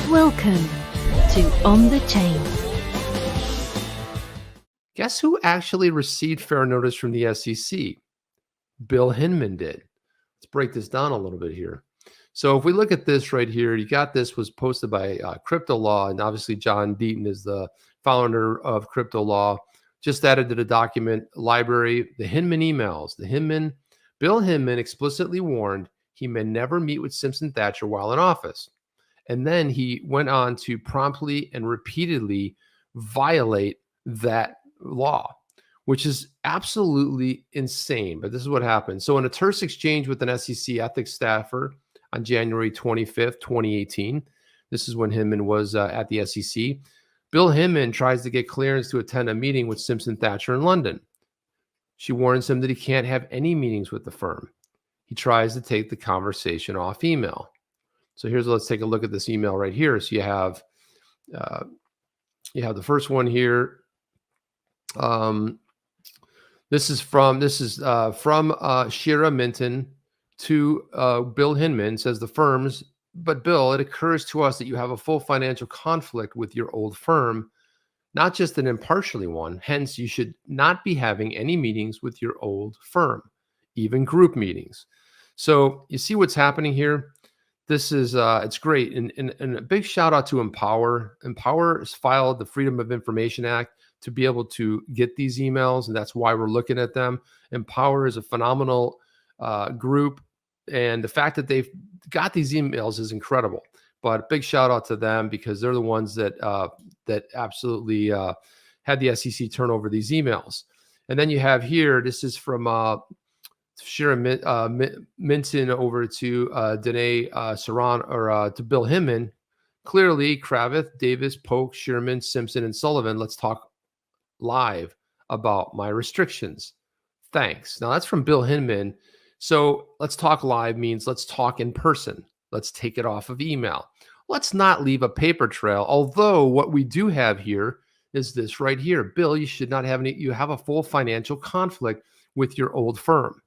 Welcome to On the Chain. Guess who actually received fair notice from the SEC? Bill Hinman did. Let's break this down a little bit here. So if we look at this right here, you got this was posted by Crypto Law, and obviously John Deaton is the founder of Crypto Law. Just added to the document library, the Hinman emails. Bill Hinman explicitly warned he may never meet with Simpson Thacher while in office. And then he went on to promptly and repeatedly violate that law, which is absolutely insane. But this is what happened. So in a terse exchange with an SEC ethics staffer on January 25th, 2018, this is when Hinman was at the SEC, Bill Hinman tries to get clearance to attend a meeting with Simpson Thacher in London. She warns him that he can't have any meetings with the firm. He tries to take the conversation off email. So let's take a look at this email right here. So you have the first one here. This is from Shira Minton to Bill Hinman. Says the firms, but Bill, it occurs to us that you have a full financial conflict with your old firm, not just an impartially one. Hence, you should not be having any meetings with your old firm, even group meetings. So you see what's happening here. This is it's great, and a big shout out to Empower. Empower has filed the Freedom of Information Act to be able to get these emails, and that's why we're looking at them. Empower is a phenomenal group, and the fact that they've got these emails is incredible. But big shout out to them because they're the ones that absolutely had the SEC turn over these emails. And then you have here, this is from Shira Minton over to Danae Saran or to Bill Hinman. Clearly, Kravitz, Davis, Polk, Sherman, Simpson, and Sullivan. Let's talk live about my restrictions. Thanks. Now that's from Bill Hinman. So let's talk live means let's talk in person. Let's take it off of email. Let's not leave a paper trail. Although what we do have here is this right here. Bill, you should not have you have a full financial conflict with your old firm.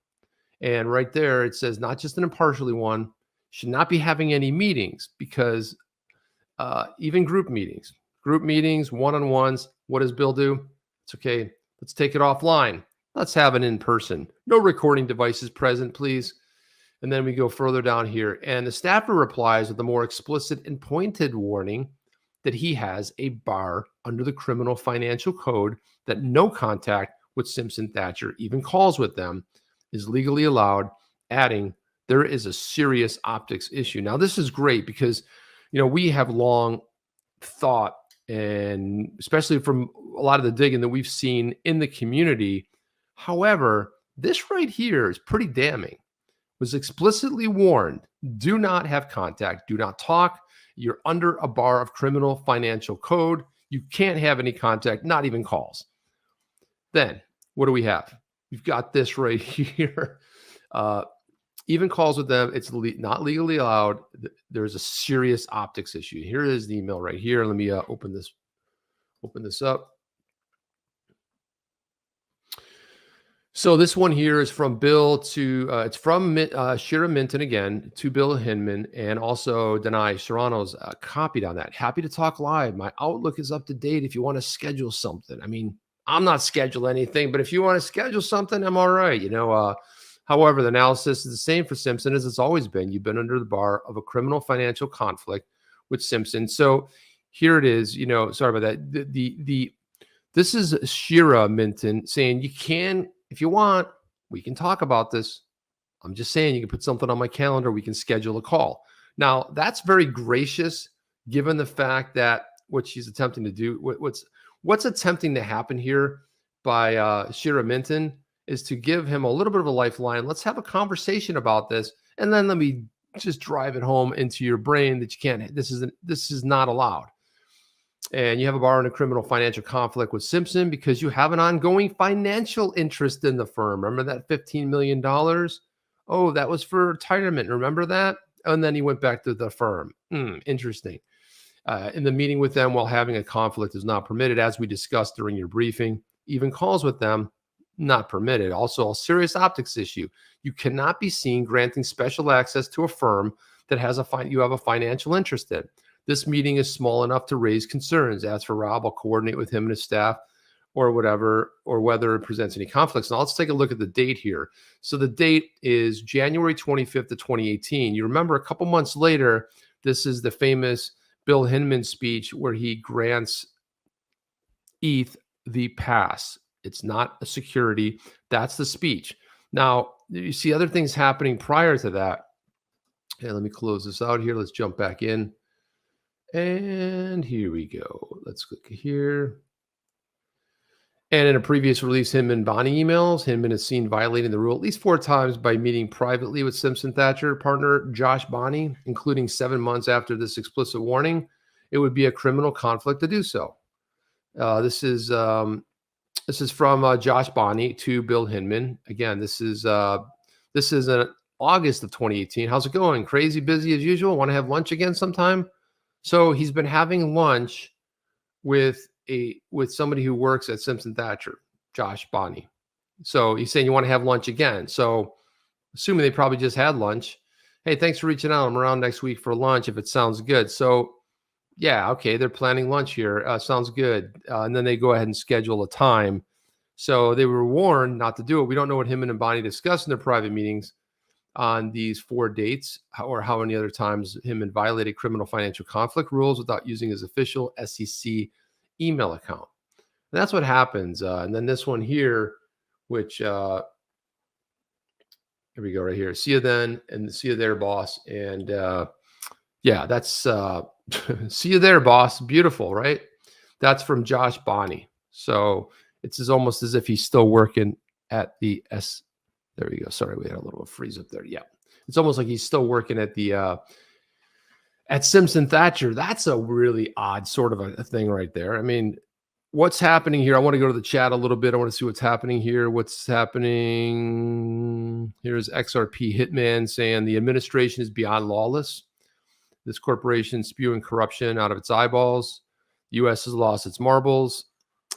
And right there, it says not just an impartially one, should not be having any meetings because even group meetings, one-on-ones, what does Bill do? It's okay. Let's take it offline. Let's have it in person. No recording devices present, please. And then we go further down here. And the staffer replies with a more explicit and pointed warning that he has a bar under the Criminal Financial Code that no contact with Simpson Thacher, even calls with them, is legally allowed, adding there is a serious optics issue. Now, this is great because, we have long thought, and especially from a lot of the digging that we've seen in the community. However, this right here is pretty damning. Was explicitly warned, do not have contact, do not talk. You're under a bar of Criminal Financial Code. You can't have any contact, not even calls. Then what do we have? We've got this right here. Even calls with them, it's not legally allowed. There's a serious optics issue. Here is the email right here. Let me open this up. So this one here is from Bill to, it's from Shira Minton again to Bill Hinman, and also Danae Serrano's copied on that. Happy to talk live. My Outlook is up to date if you want to schedule something. I mean, I'm not scheduling anything, but if you want to schedule something, I'm all right. However, the analysis is the same for Simpson as it's always been. You've been under the bar of a criminal financial conflict with Simpson. So here it is. Sorry about that. This is Shira Minton saying you can, if you want, we can talk about this. I'm just saying you can put something on my calendar. We can schedule a call. Now, that's very gracious given the fact that what she's attempting to do, what's attempting to happen here by Shira Minton is to give him a little bit of a lifeline. Let's have a conversation about this. And then let me just drive it home into your brain that you can't, this is not allowed. And you have a bar in a criminal financial conflict with Simpson because you have an ongoing financial interest in the firm. Remember that $15 million? Oh, that was for retirement. Remember that? And then he went back to the firm. Interesting. In the meeting with them while having a conflict is not permitted, as we discussed during your briefing. Even calls with them, not permitted. Also, a serious optics issue. You cannot be seen granting special access to a firm that has you have a financial interest in. This meeting is small enough to raise concerns. As for Rob, I'll coordinate with him and his staff or whatever, or whether it presents any conflicts. Now let's take a look at the date here. So the date is January 25th of 2018. You remember a couple months later, this is the famous Bill Hinman speech where he grants ETH the pass. It's not a security. That's the speech. Now, you see other things happening prior to that. Okay, let me close this out here. Let's jump back in. And here we go. Let's click here. And in a previous release, Hinman Bonnie emails, Hinman is seen violating the rule at least 4 times by meeting privately with Simpson Thacher partner Josh Bonnie, including 7 months after this explicit warning. It would be a criminal conflict to do so. This is from Josh Bonnie to Bill Hinman. Again, this is in August of 2018. How's it going? Crazy busy as usual. Want to have lunch again sometime? So he's been having lunch with somebody who works at Simpson Thacher, Josh Bonnie. So he's saying you want to have lunch again. So assuming they probably just had lunch. Hey, thanks for reaching out. I'm around next week for lunch if it sounds good. So yeah, okay, they're planning lunch here. Sounds good. And then they go ahead and schedule a time. So they were warned not to do it. We don't know what Hinman and Bonnie discussed in their private meetings on these 4 dates, or how many other times Hinman violated criminal financial conflict rules without using his official SEC email account. And that's what happens. And then this one here, which here we go right here. See you then, and see you there, boss. And yeah, that's see you there, boss. Beautiful, right? That's from Josh Bonnie. So it's almost as if he's still working at the There we go. Sorry, we had a little freeze up there. Yeah, it's almost like he's still working at the at Simpson Thacher. That's a really odd sort of a thing right there. I mean, what's happening here? I want to go to the chat a little bit. I want to see what's happening here. What's happening? Here's XRP Hitman saying the administration is beyond lawless. This corporation spewing corruption out of its eyeballs. The U.S. has lost its marbles.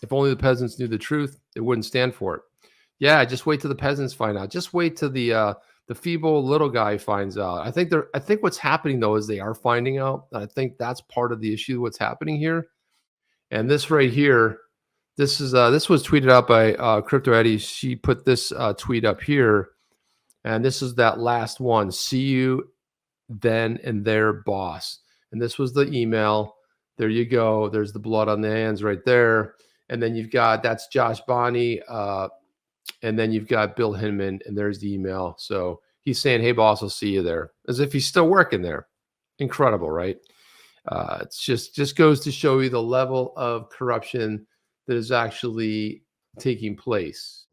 If only the peasants knew the truth, they wouldn't stand for it. Yeah, just wait till the peasants find out. Just wait till the feeble little guy finds out. I think what's happening though is they are finding out. I think that's part of the issue. What's happening here, and this right here, this was tweeted out by Crypto Eddie. She put this tweet up here, and this is that last one. See you then and there, boss. And this was the email. There you go. There's the blood on the hands right there. And then you've got, that's Josh Bonnie. And then you've got Bill Hinman, and there's the email. So he's saying, hey, boss, I'll see you there, as if he's still working there. Incredible, right? It's just goes to show you the level of corruption that is actually taking place.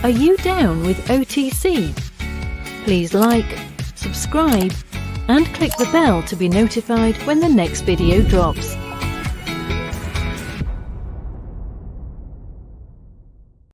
Are you down with OTC? Please like, subscribe, and click the bell to be notified when the next video drops.